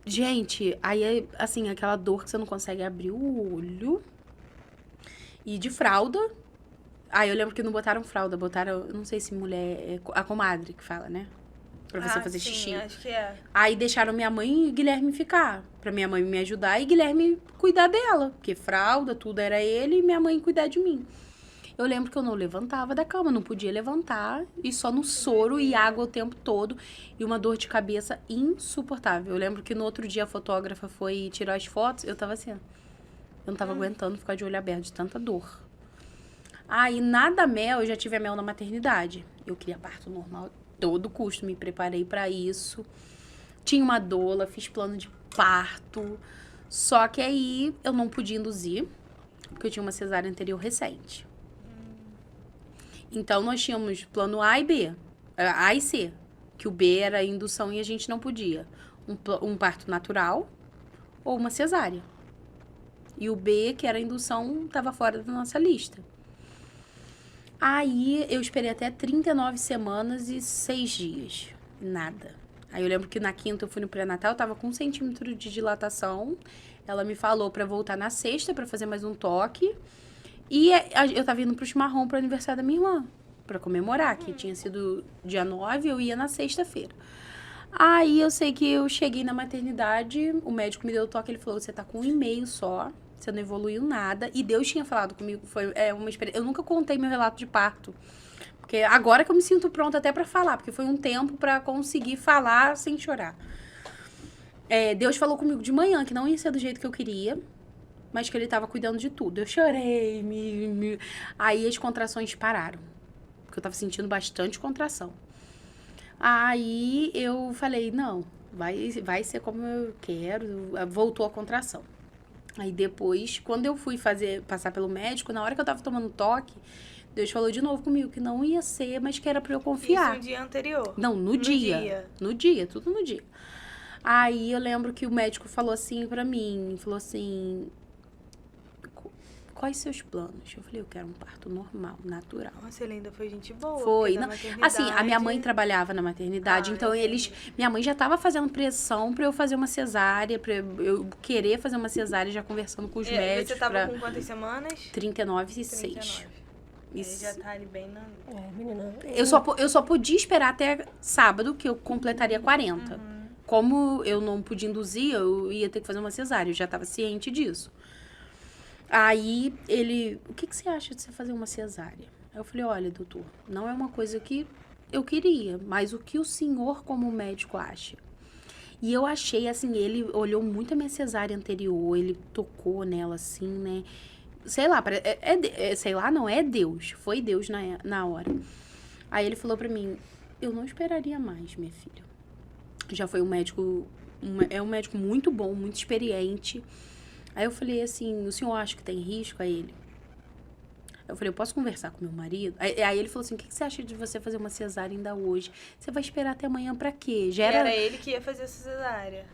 Gente, aí, assim, aquela dor que você não consegue abrir o olho. E de fralda. Aí eu lembro que não botaram fralda, botaram, eu não sei se mulher, a comadre que fala, né? Pra você fazer sim, xixi. acho que é. Aí deixaram minha mãe e Guilherme ficar. Pra minha mãe me ajudar e Guilherme cuidar dela. Porque fralda, tudo era ele e minha mãe cuidar de mim. Eu lembro que eu não levantava da cama, não podia levantar. E só no soro e água o tempo todo. E uma dor de cabeça insuportável. Eu lembro que no outro dia a fotógrafa foi tirar as fotos. Eu tava assim, ó. Eu não tava aguentando ficar de olho aberto de tanta dor. Aí, nada mel, eu já tive a mel na maternidade. Eu queria parto normal a todo custo, me preparei pra isso. Tinha uma doula, fiz plano de parto. Só que aí eu não podia induzir, porque eu tinha uma cesárea anterior recente. Então nós tínhamos plano A e B, A e C, que o B era a indução e a gente não podia. Um parto natural ou uma cesárea. E o B, que era a indução, estava fora da nossa lista. Aí eu esperei até 39 semanas e 6 dias. Nada. Aí eu lembro que na quinta eu fui no pré-natal, eu tava com 1 centímetro de dilatação. Ela me falou pra voltar na sexta pra fazer mais um toque. E eu tava indo pro chimarrão pro aniversário da minha irmã. Pra comemorar, que tinha sido dia 9, eu ia na sexta-feira. Aí eu sei que eu cheguei na maternidade, o médico me deu o toque, ele falou, você tá com 1,5 só. Você não evoluiu nada. E Deus tinha falado comigo. Foi uma experiência. Eu nunca contei meu relato de parto. Porque agora que eu me sinto pronta até pra falar. Porque foi um tempo pra conseguir falar sem chorar. Deus falou comigo de manhã que não ia ser do jeito que eu queria. Mas que ele tava cuidando de tudo. Eu chorei. Aí as contrações pararam. Porque eu tava sentindo bastante contração. Aí eu falei, não. Vai ser como eu quero. Voltou a contração. Aí depois, quando eu fui passar pelo médico, na hora que eu tava tomando toque, Deus falou de novo comigo que não ia ser, mas que era pra eu confiar. Isso no dia anterior? Não, no dia. No dia, tudo no dia. Aí eu lembro que o médico falou assim pra mim, falou assim, quais seus planos? Eu falei, eu quero um parto normal, natural. Nossa, ele ainda foi gente boa. Foi. Não, assim, a minha mãe trabalhava na maternidade, então minha mãe já tava fazendo pressão pra eu fazer uma cesárea, pra eu querer fazer uma cesárea, já conversando com os médicos. Você tava com quantas semanas? 39 e 6. Isso. Ele já tá ali bem na... menina. Eu só podia esperar até sábado, que eu completaria 40. Como eu não podia induzir, eu ia ter que fazer uma cesárea, eu já tava ciente disso. Aí ele, o que você acha de você fazer uma cesárea? Aí eu falei, olha, doutor, não é uma coisa que eu queria, mas o que o senhor como médico acha? E eu achei, assim, ele olhou muito a minha cesárea anterior, ele tocou nela, assim, né? Sei lá, sei lá, não, é Deus. Foi Deus na hora. Aí ele falou pra mim, eu não esperaria mais, minha filha. Já foi um médico, é um médico muito bom, muito experiente. Aí eu falei assim, o senhor acha que tem risco a ele? Eu falei, eu posso conversar com meu marido? Aí ele falou assim, o que você acha de você fazer uma cesárea ainda hoje? Você vai esperar até amanhã pra quê? Era ele que ia fazer essa cesárea?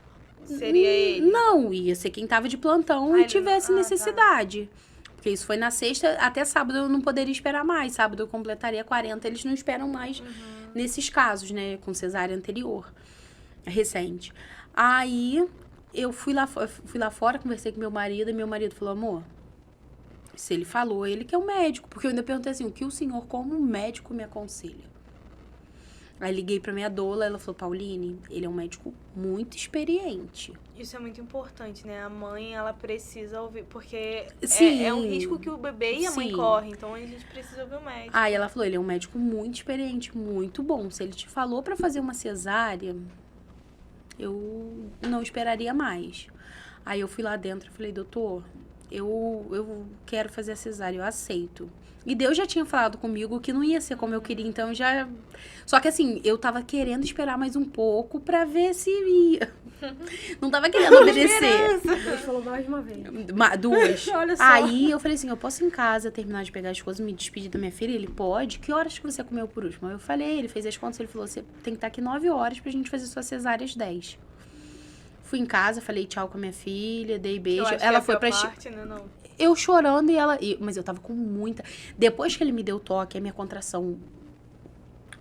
Seria ele? Não, ia ser quem tava de plantão e tivesse necessidade. Tá. Porque isso foi na sexta, até sábado eu não poderia esperar mais. Sábado eu completaria 40, eles não esperam mais nesses casos, né? Com cesárea anterior, recente. Aí eu fui lá fora, conversei com meu marido, e meu marido falou, amor, se ele falou, ele que é o médico. Porque eu ainda perguntei assim, o que o senhor como médico me aconselha? Aí liguei pra minha doula, ela falou, Pauline, ele é um médico muito experiente. Isso é muito importante, né? A mãe, ela precisa ouvir, porque Sim, é um risco que o bebê e a mãe correm, então a gente precisa ouvir o médico. Aí ela falou, ele é um médico muito experiente, muito bom. Se ele te falou pra fazer uma cesárea, eu não esperaria mais. Aí eu fui lá dentro e falei, doutor, eu quero fazer a cesárea, eu aceito. E Deus já tinha falado comigo que não ia ser como eu queria, então já... Só que assim, eu tava querendo esperar mais um pouco pra ver se ia. Não tava querendo obedecer. Deus falou mais de uma vez. 2. Olha só. Aí eu falei assim, eu posso ir em casa, terminar de pegar as coisas, me despedir da minha filha? Ele pode? Que horas que você comeu por último? Eu falei, ele fez as contas, ele falou, você tem que estar aqui 9 horas pra gente fazer sua cesárea às 10. Fui em casa, falei tchau com a minha filha, dei beijo. Ela foi pra... parte, né? Não. Eu chorando e ela... Mas eu tava com muita... Depois que ele me deu o toque, a minha contração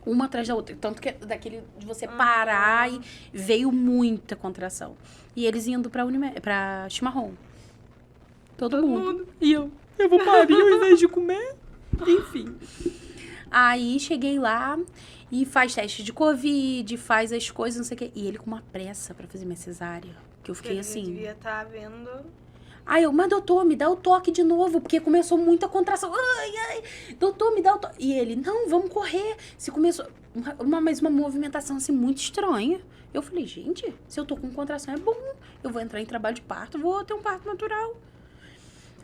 Uma atrás da outra. Tanto que daquele de você parar e veio muita contração. E eles indo pra chimarrão. Todo mundo. E eu vou parir ao invés de comer. Enfim. Aí cheguei lá e faz teste de Covid, faz as coisas, não sei o quê. E ele com uma pressa pra fazer minha cesárea. Que eu fiquei Ele assim. devia estar vendo. Aí eu, mas doutor, me dá o toque de novo, porque começou muita contração. Ai, doutor, me dá o toque. E ele, não, vamos correr. Se começou mas uma movimentação assim muito estranha. Eu falei, gente, se eu tô com contração é bom. Eu vou entrar em trabalho de parto, vou ter um parto natural.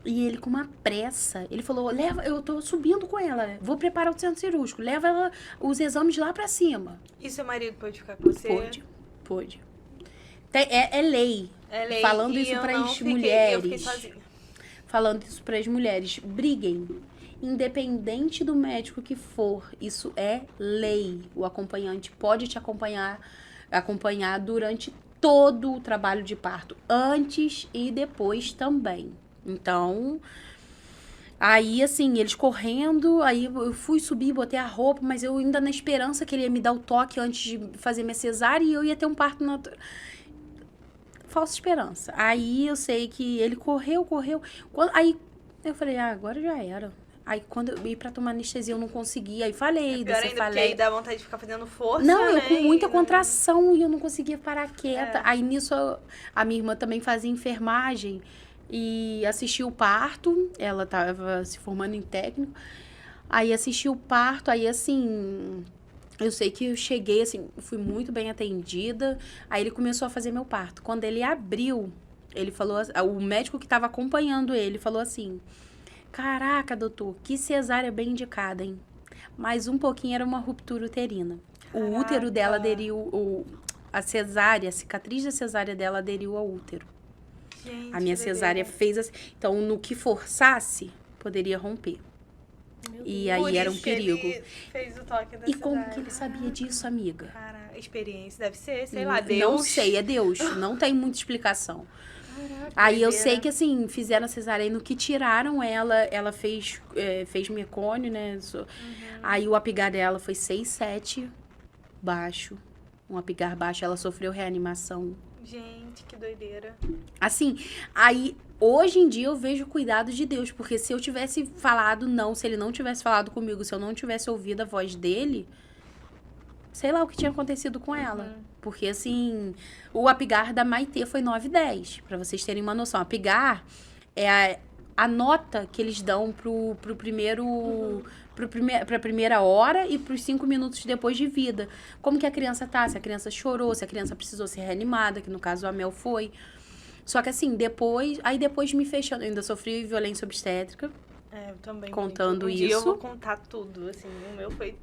E ele com uma pressa, ele falou, leva, eu tô subindo com ela, vou preparar o centro cirúrgico, leva ela, os exames lá pra cima. E seu marido pode ficar com você? Pode. É lei. É lei. Falando E isso eu para não as fiquei- mulheres. Eu fiquei sozinha. Falando isso para as mulheres. Briguem. Independente do médico que for, isso é lei. O acompanhante pode te acompanhar durante todo o trabalho de parto, antes e depois também. Então, aí assim, eles correndo, aí eu fui subir, botei a roupa, mas eu ainda na esperança que ele ia me dar o toque antes de fazer minha cesárea e eu ia ter um parto natural. Falsa esperança. Aí eu sei que ele correu. Aí eu falei, agora já era. Aí quando eu ia pra tomar anestesia eu não conseguia. Aí falei, Pior ainda, porque aí dá vontade de ficar fazendo força, não, eu né? com muita E não- contração e eu não conseguia parar quieta. Aí nisso a minha irmã também fazia enfermagem e assistiu o parto. Ela tava se formando em técnico. Aí assistiu o parto, aí assim, eu sei que eu cheguei, assim, fui muito bem atendida. Aí ele começou a fazer meu parto. Quando ele abriu, ele falou, o médico que estava acompanhando ele falou assim, caraca, doutor, que cesárea bem indicada, hein? Mais um pouquinho era uma ruptura uterina. O útero dela aderiu, a cesárea, a cicatriz da cesárea dela aderiu ao útero. Gente, A minha que cesárea doideira. fez assim. Então, no que forçasse, poderia romper. E aí Por era um isso que perigo. ele fez o toque da E como cesárea. que ele sabia disso, amiga? Cara, experiência deve ser, sei lá, Não Deus. sei, é Deus. Não tem muita explicação. Aí eu sei que, assim, fizeram a cesárea e no que tiraram ela fez mecônio, né? Aí o apigar dela foi 6,7 baixo. Um apigar baixo, ela sofreu reanimação. Gente, que doideira. Assim, aí hoje em dia eu vejo o cuidado de Deus, porque se eu tivesse falado não, se ele não tivesse falado comigo, se eu não tivesse ouvido a voz dele, sei lá o que tinha acontecido com ela. Porque, assim, o apigar da Maitê foi 9,10, pra vocês terem uma noção. Apigar é a nota que eles dão pro primeiro... Pra primeira hora e pros 5 minutos depois de vida. Como que a criança tá? Se a criança chorou, se a criança precisou ser reanimada, que no caso a Mel foi. Só que assim, depois me fechando. Eu ainda sofri violência obstétrica. É, eu também. Contando muito. Um dia eu isso. vou contar tudo, assim, o meu foi...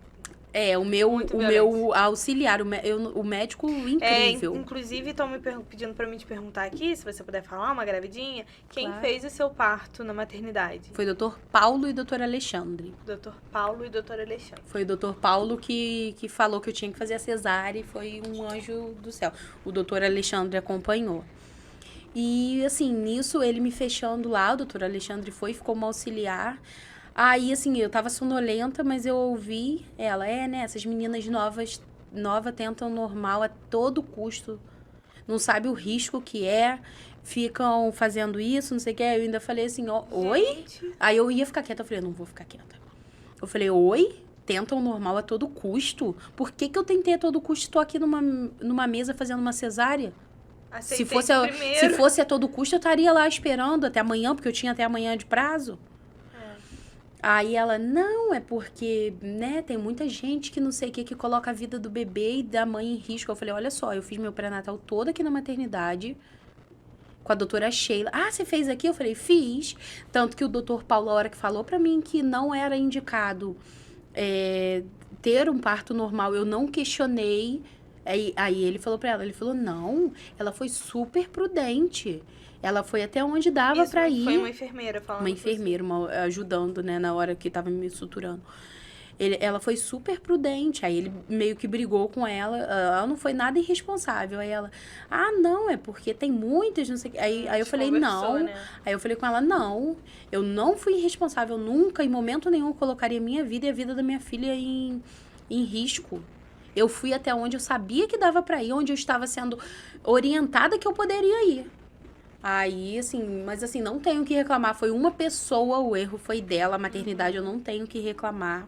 O meu Muito auxiliar, o médico incrível. Inclusive, estão pedindo pra mim te perguntar aqui, se você puder falar, uma gravidinha, quem Claro. fez o seu parto na maternidade? Foi o Dr. Paulo e Dr. Alexandre. Dr. Paulo e Dr. Alexandre. Foi o Dr. Paulo que falou que eu tinha que fazer a cesárea e foi um anjo do céu. O Dr. Alexandre acompanhou. E, assim, nisso, ele me fechando lá, o Dr. Alexandre ficou uma auxiliar. Aí, assim, eu tava sonolenta, mas eu ouvi ela, né, essas meninas novas tentam normal a todo custo. Não sabe o risco que é, ficam fazendo isso, não sei o que. Eu ainda falei assim, oi? Gente, Aí eu ia ficar quieta, eu falei, não vou ficar quieta. Eu falei, oi? Tentam normal a todo custo? Por que eu tentei a todo custo e tô aqui numa mesa fazendo uma cesárea? aceitei Se fosse a todo custo, eu estaria lá esperando até amanhã, porque eu tinha até amanhã de prazo. Aí ela, não, é porque, né, tem muita gente que não sei o que coloca a vida do bebê e da mãe em risco. Eu falei, olha só, eu fiz meu pré-natal todo aqui na maternidade, com a doutora Sheila. Ah, você fez aqui? Eu falei, fiz. Tanto que o doutor Paulo, a hora que falou pra mim que não era indicado ter um parto normal, eu não questionei. Aí ele falou pra ela, ele falou, não, ela foi super prudente. Ela foi até onde dava Isso pra ir. Foi uma enfermeira falando. Uma enfermeira, ajudando, né, na hora que tava me suturando. Ela foi super prudente, aí ele meio que brigou com ela não foi nada irresponsável. Aí ela, não, é porque tem muitas, não sei o que. Aí eu falei, não. Né? Aí eu falei com ela, não, eu não fui irresponsável, nunca, em momento nenhum, colocaria minha vida e a vida da minha filha em em risco. Eu fui até onde eu sabia que dava para ir, onde eu estava sendo orientada que eu poderia ir. Aí, assim, mas assim, não tenho o que reclamar. Foi uma pessoa, o erro foi dela, a maternidade, eu não tenho o que reclamar.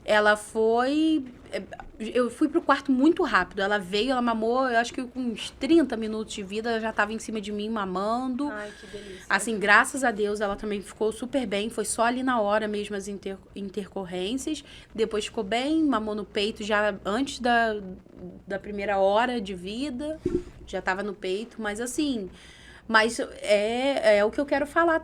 Ela foi... Eu fui pro quarto muito rápido. Ela veio, ela mamou, eu acho que com uns 30 minutos de vida, ela já tava em cima de mim mamando. Ai, que delícia. Assim, graças a Deus, ela também ficou super bem. Foi só ali na hora mesmo as intercorrências. Depois ficou bem, mamou no peito já antes da primeira hora de vida. Já tava no peito, mas assim... Mas é o que eu quero falar